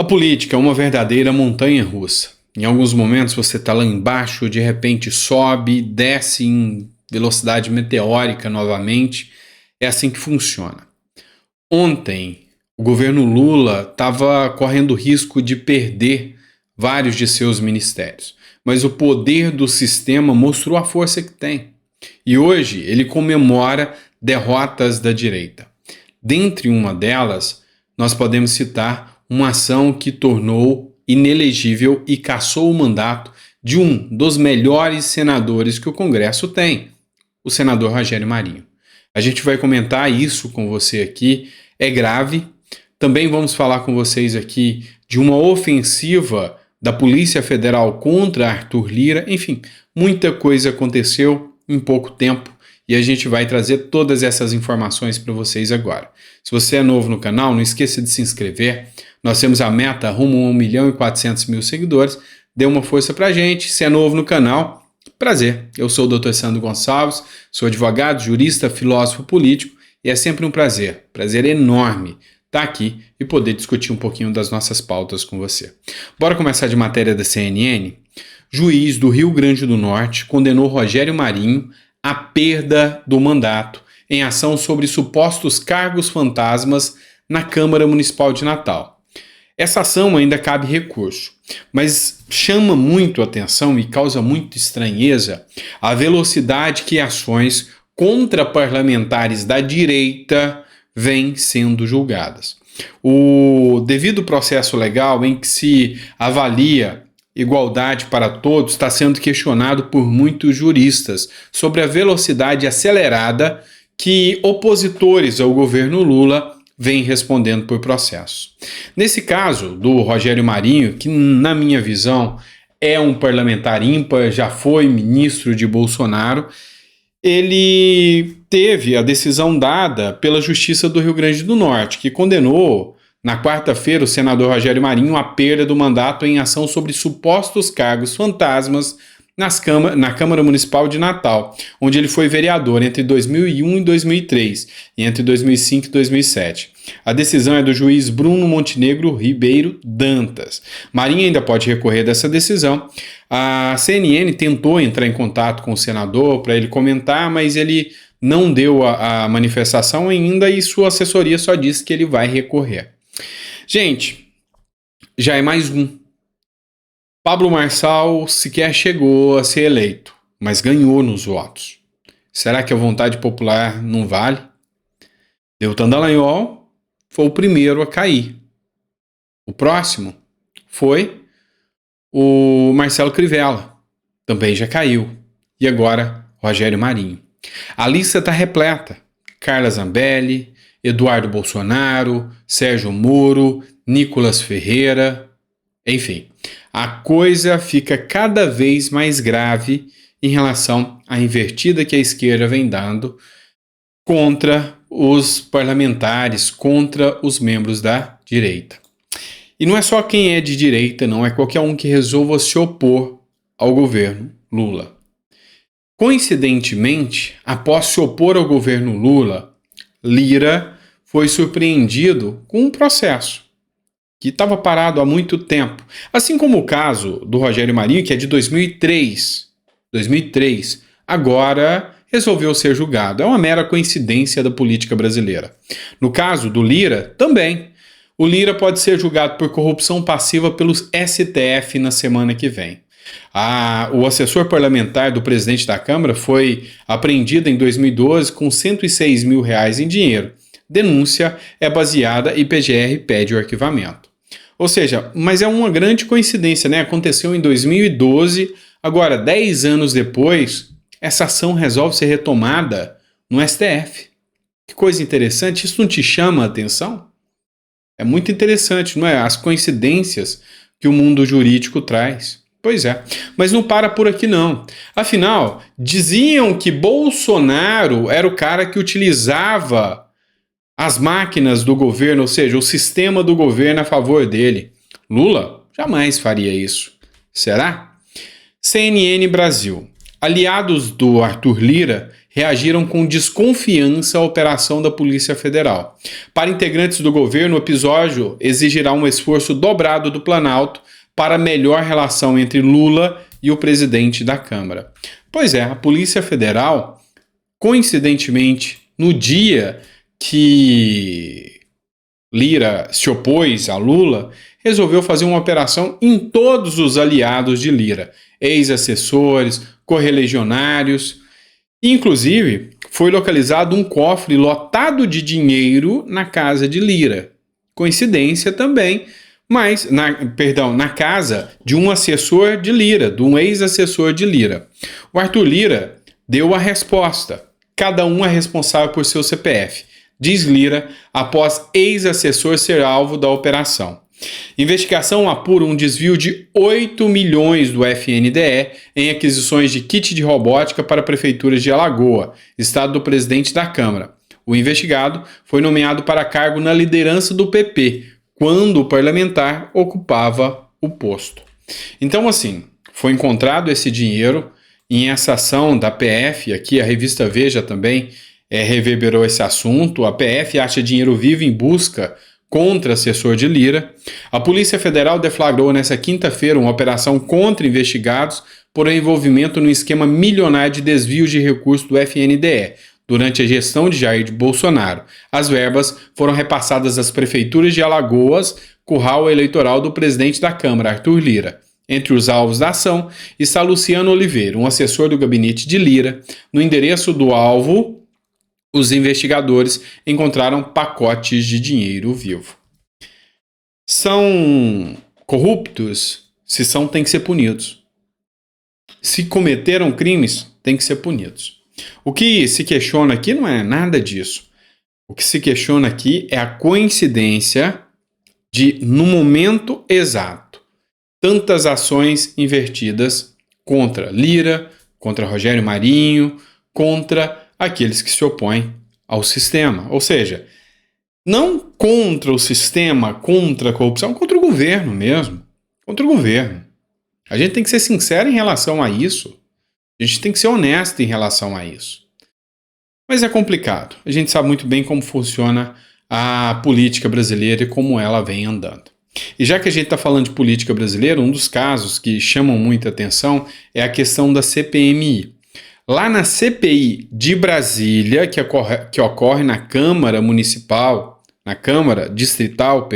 política é uma verdadeira montanha-russa. Em alguns momentos você está lá embaixo, de repente sobe, desce em velocidade meteórica novamente. É assim que funciona. Ontem, o governo Lula estava correndo risco de perder vários de seus ministérios, mas o poder do sistema mostrou a força que tem. E hoje ele comemora derrotas da direita. Dentre uma delas, nós podemos citar uma ação que tornou inelegível e cassou o mandato de um dos melhores senadores que o Congresso tem, o senador Rogério Marinho. A gente vai comentar isso com você aqui, é grave. Também vamos falar com vocês aqui de uma ofensiva da Polícia Federal contra Arthur Lira. Enfim, muita coisa aconteceu em pouco tempo e a gente vai trazer todas essas informações para vocês agora. Se você é novo no canal, não esqueça de se inscrever. Nós temos a meta rumo a 1.400.000 seguidores. Dê uma força para a gente. Se é novo no canal, prazer. Eu sou o Dr. Sandro Gonçalves, sou advogado, jurista, filósofo político e é sempre um prazer enorme estar aqui e poder discutir um pouquinho das nossas pautas com você. Bora começar de matéria da CNN? Juiz do Rio Grande do Norte condenou Rogério Marinho à perda do mandato em ação sobre supostos cargos fantasmas na Câmara Municipal de Natal. Essa ação ainda cabe recurso, mas chama muito a atenção e causa muita estranheza a velocidade que ações contra parlamentares da direita vêm sendo julgadas. O devido processo legal em que se avalia igualdade para todos está sendo questionado por muitos juristas sobre a velocidade acelerada que opositores ao governo Lula vêm respondendo por processos. Nesse caso do Rogério Marinho, que na minha visão é um parlamentar ímpar, já foi ministro de Bolsonaro, ele teve a decisão dada pela Justiça do Rio Grande do Norte, que condenou na quarta-feira o senador Rogério Marinho à perda do mandato em ação sobre supostos cargos fantasmas na Câmara Municipal de Natal, onde ele foi vereador entre 2001 e 2003 e entre 2005 e 2007. A decisão é do juiz Bruno Montenegro Ribeiro Dantas. Marinho ainda pode recorrer dessa decisão. A CNN tentou entrar em contato com o senador para ele comentar, mas ele não deu a manifestação ainda e sua assessoria só disse que ele vai recorrer. Gente, já é mais um. Pablo Marçal sequer chegou a ser eleito, mas ganhou nos votos. Será que a vontade popular não vale? Deltan Dallagnol foi o primeiro a cair. O próximo foi o Marcelo Crivella, também já caiu. E agora, Rogério Marinho. A lista está repleta. Carla Zambelli, Eduardo Bolsonaro, Sérgio Moro, Nicolas Ferreira, enfim. A coisa fica cada vez mais grave em relação à invertida que a esquerda vem dando contra os parlamentares, contra os membros da direita. E não é só quem é de direita, não, é qualquer um que resolva se opor ao governo Lula. Coincidentemente, após se opor ao governo Lula, Lira foi surpreendido com um processo que estava parado há muito tempo. Assim como o caso do Rogério Marinho, que é de 2003, agora resolveu ser julgado. É uma mera coincidência da política brasileira. No caso do Lira, também. O Lira pode ser julgado por corrupção passiva pelos STF na semana que vem. O assessor parlamentar do presidente da Câmara foi apreendido em 2012 com R$106 mil em dinheiro. Denúncia é baseada e PGR pede o arquivamento. Ou seja, mas é uma grande coincidência, né? Aconteceu em 2012, agora 10 anos depois, essa ação resolve ser retomada no STF. Que coisa interessante, isso não te chama a atenção? É muito interessante, não é? As coincidências que o mundo jurídico traz. Pois é, mas não para por aqui não. Afinal, diziam que Bolsonaro era o cara que utilizava as máquinas do governo, ou seja, o sistema do governo a favor dele. Lula jamais faria isso. Será? CNN Brasil. Aliados do Arthur Lira reagiram com desconfiança à operação da Polícia Federal. Para integrantes do governo, o episódio exigirá um esforço dobrado do Planalto para a melhor relação entre Lula e o presidente da Câmara. Pois é, a Polícia Federal, coincidentemente, no dia que Lira se opôs a Lula, resolveu fazer uma operação em todos os aliados de Lira, ex-assessores, correligionários. Inclusive, foi localizado um cofre lotado de dinheiro na casa de Lira. Coincidência também, mas, na casa de um assessor de Lira, de um ex-assessor de Lira. O Arthur Lira deu a resposta. Cada um é responsável por seu CPF, diz Lira, após ex-assessor ser alvo da operação. Investigação apura um desvio de 8 milhões do FNDE em aquisições de kit de robótica para prefeituras de Alagoas, estado do presidente da Câmara. O investigado foi nomeado para cargo na liderança do PP, quando o parlamentar ocupava o posto. Então, assim, foi encontrado esse dinheiro em essa ação da PF, aqui a revista Veja também reverberou esse assunto. A PF acha dinheiro vivo em busca contra assessor de Lira. A Polícia Federal deflagrou nesta quinta-feira uma operação contra investigados por envolvimento no esquema milionário de desvio de recursos do FNDE. Durante a gestão de Jair Bolsonaro, as verbas foram repassadas às prefeituras de Alagoas, curral eleitoral do presidente da Câmara, Arthur Lira. Entre os alvos da ação está Luciano Oliveira, um assessor do gabinete de Lira. No endereço do alvo, os investigadores encontraram pacotes de dinheiro vivo. São corruptos? Se são, têm que ser punidos. Se cometeram crimes, têm que ser punidos. O que se questiona aqui não é nada disso. O que se questiona aqui é a coincidência de, no momento exato, tantas ações invertidas contra Lira, contra Rogério Marinho, contra aqueles que se opõem ao sistema. Ou seja, não contra o sistema, contra a corrupção, contra o governo mesmo. Contra o governo. A gente tem que ser sincero em relação a isso. A gente tem que ser honesto em relação a isso. Mas é complicado. A gente sabe muito bem como funciona a política brasileira e como ela vem andando. E já que a gente está falando de política brasileira, um dos casos que chamam muita atenção é a questão da CPMI. Lá na CPI de Brasília, que ocorre na Câmara Municipal, na Câmara Distrital,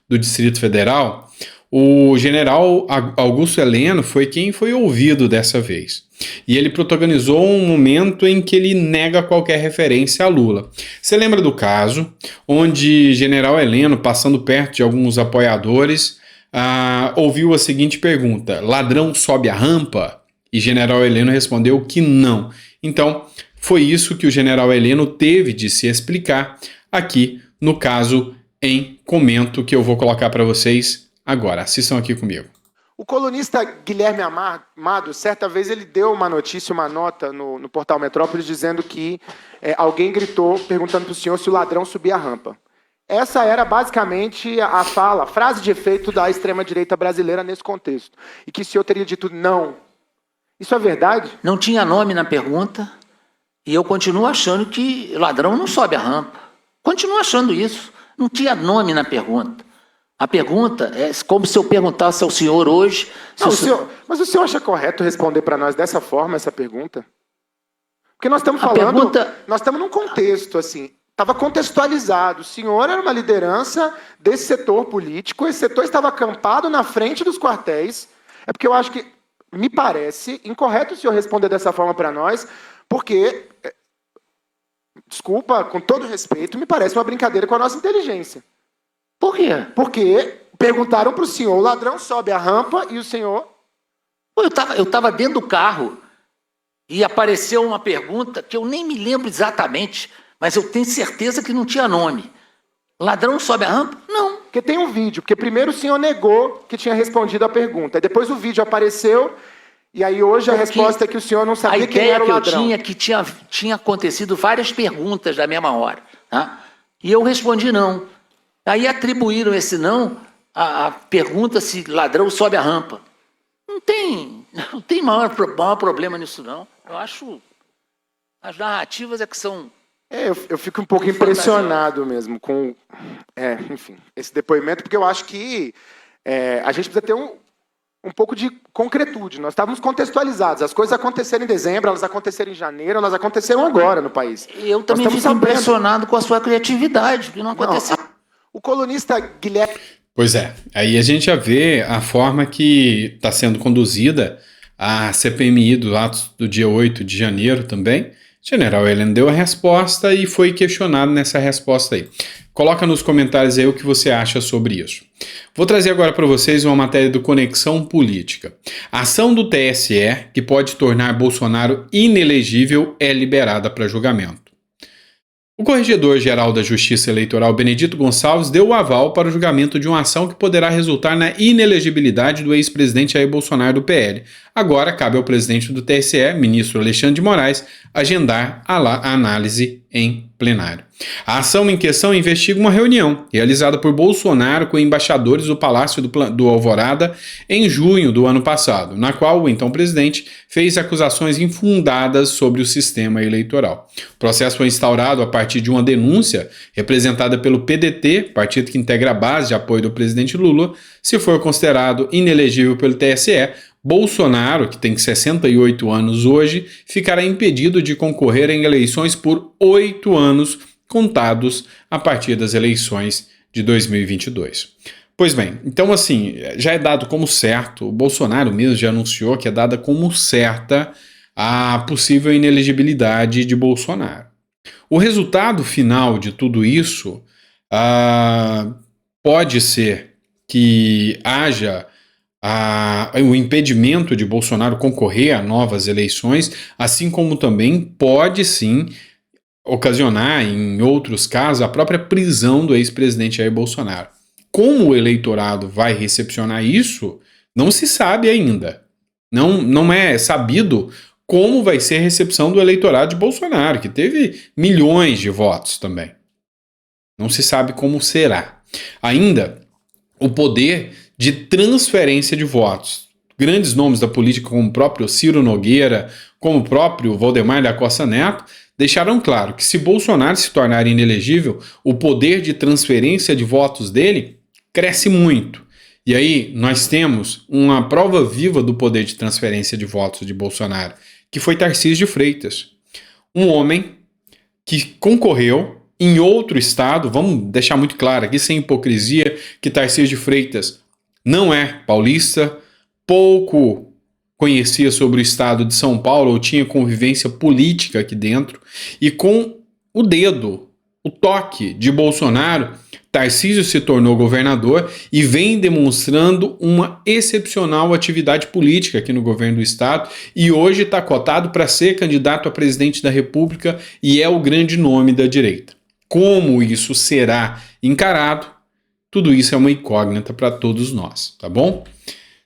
do Distrito Federal, o general Augusto Heleno foi quem foi ouvido dessa vez. E ele protagonizou um momento em que ele nega qualquer referência a Lula. Você lembra do caso onde general Heleno, passando perto de alguns apoiadores, ouviu a seguinte pergunta: ladrão sobe a rampa? E general Heleno respondeu que não. Então, foi isso que o general Heleno teve de se explicar aqui no caso em comento que eu vou colocar para vocês agora. Assistam aqui comigo. O colunista Guilherme Amado, certa vez ele deu uma notícia, uma nota no portal Metrópolis dizendo que alguém gritou perguntando para o senhor se o ladrão subia a rampa. Essa era basicamente a frase de efeito da extrema-direita brasileira nesse contexto. E que o senhor teria dito não. Isso é verdade? Não tinha nome na pergunta e eu continuo achando que ladrão não sobe a rampa. Continuo achando isso. Não tinha nome na pergunta. A pergunta é como se eu perguntasse ao senhor hoje... Mas o senhor acha correto responder para nós dessa forma essa pergunta? Porque nós estamos falando... Nós estamos num contexto, assim... Estava contextualizado. O senhor era uma liderança desse setor político. Esse setor estava acampado na frente dos quartéis. É porque eu acho que me parece incorreto o senhor responder dessa forma para nós, porque, desculpa, com todo respeito, me parece uma brincadeira com a nossa inteligência. Por quê? Porque perguntaram para o senhor, o ladrão sobe a rampa e o senhor... Eu estava dentro do carro e apareceu uma pergunta que eu nem me lembro exatamente, mas eu tenho certeza que não tinha nome. Ladrão sobe a rampa? Não. Porque tem um vídeo, porque primeiro o senhor negou que tinha respondido a pergunta, e depois o vídeo apareceu, e aí hoje a resposta é que o senhor não sabia quem era o ladrão. A ideia que eu tinha que tinha acontecido várias perguntas da mesma hora. Tá? E eu respondi não. Aí atribuíram esse não à pergunta se ladrão sobe a rampa. Não tem maior problema nisso, não. Eu acho As narrativas é que são... Eu fico um pouco impressionado mesmo com enfim, esse depoimento, porque eu acho que a gente precisa ter um pouco de concretude. Nós estávamos contextualizados. As coisas aconteceram em dezembro, elas aconteceram em janeiro, elas aconteceram agora no país. Eu também fico impressionado com a sua criatividade, que não aconteceu. O colunista Guilherme... Pois é, aí a gente já vê a forma que está sendo conduzida a CPMI dos atos do dia 8 de janeiro também. O general Heleno deu a resposta e foi questionado nessa resposta aí. Coloca nos comentários aí o que você acha sobre isso. Vou trazer agora para vocês uma matéria do Conexão Política. A ação do TSE, que pode tornar Bolsonaro inelegível, é liberada para julgamento. O Corregedor-Geral da Justiça Eleitoral, Benedito Gonçalves, deu o aval para o julgamento de uma ação que poderá resultar na inelegibilidade do ex-presidente Jair Bolsonaro do PL. Agora cabe ao presidente do TSE, ministro Alexandre de Moraes, agendar a análise em plenário. A ação em questão investiga uma reunião realizada por Bolsonaro com embaixadores do Palácio do Alvorada em junho do ano passado, na qual o então presidente fez acusações infundadas sobre o sistema eleitoral. O processo foi instaurado a partir de uma denúncia representada pelo PDT, partido que integra a base de apoio do presidente Lula. Se for considerado inelegível pelo TSE, Bolsonaro, que tem 68 anos hoje, ficará impedido de concorrer em eleições por 8 anos, contados a partir das eleições de 2022. Pois bem, então assim, já é dado como certo, o Bolsonaro mesmo já anunciou que é dada como certa a possível inelegibilidade de Bolsonaro. O resultado final de tudo isso pode ser que haja o impedimento de Bolsonaro concorrer a novas eleições, assim como também pode sim ocasionar, em outros casos, a própria prisão do ex-presidente Jair Bolsonaro. Como o eleitorado vai recepcionar isso, não se sabe ainda. Não é sabido como vai ser a recepção do eleitorado de Bolsonaro, que teve milhões de votos também. Não se sabe como será. Ainda, o poder de transferência de votos. Grandes nomes da política, como o próprio Ciro Nogueira, como o próprio Valdemar da Costa Neto, deixaram claro que se Bolsonaro se tornar inelegível, o poder de transferência de votos dele cresce muito. E aí nós temos uma prova viva do poder de transferência de votos de Bolsonaro, que foi Tarcísio de Freitas. Um homem que concorreu em outro estado, vamos deixar muito claro aqui, sem hipocrisia, que Tarcísio de Freitas não é paulista, pouco conhecia sobre o estado de São Paulo, ou tinha convivência política aqui dentro, e com o dedo, o toque de Bolsonaro, Tarcísio se tornou governador e vem demonstrando uma excepcional atividade política aqui no governo do estado, e hoje está cotado para ser candidato a presidente da República e é o grande nome da direita. Como isso será encarado? Tudo isso é uma incógnita para todos nós, tá bom?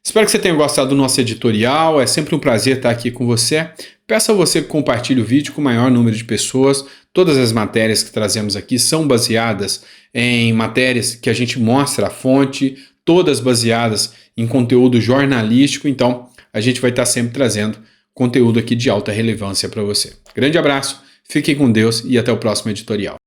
Espero que você tenha gostado do nosso editorial, é sempre um prazer estar aqui com você. Peço a você que compartilhe o vídeo com o maior número de pessoas. Todas as matérias que trazemos aqui são baseadas em matérias que a gente mostra a fonte, todas baseadas em conteúdo jornalístico, então a gente vai estar sempre trazendo conteúdo aqui de alta relevância para você. Grande abraço, fiquem com Deus e até o próximo editorial.